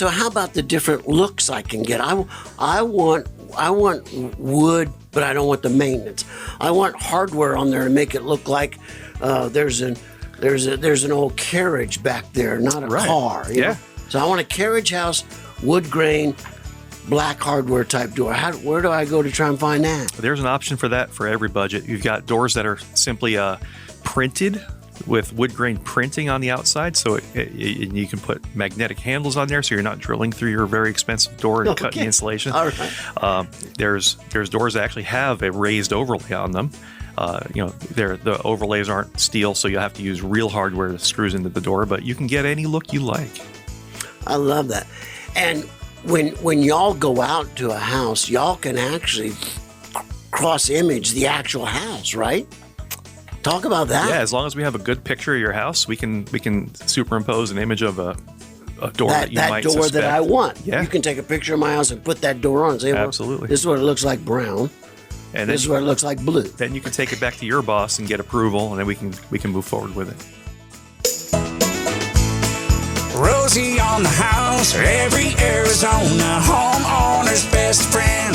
So how about the different looks I can get? I want wood, but I don't want the maintenance. I want hardware on there to make it look like there's an old carriage back there, not a car. You know? So I want a carriage house, wood grain, black hardware type door. Where do I go to try and find that? There's an option for that for every budget. You've got doors that are simply printed with wood grain printing on the outside, so you can put magnetic handles on there, so you're not drilling through your very expensive door and cutting the insulation. All right. There's doors that actually have a raised overlay on them. The overlays aren't steel, so you have to use real hardware that screws into the door, but you can get any look you like. I love that. And when y'all go out to a house, y'all can actually cross image the actual house, right? Talk about that. Yeah, as long as we have a good picture of your house, we can superimpose an image of a door that you might suspect. That I want. Yeah. You can take a picture of my house and put that door on and say, well, absolutely. This is what it looks like brown. And this is what it looks like blue. Then you can take it back to your boss and get approval, and then we can move forward with it. Rosie on the house, every Arizona homeowner's best friend.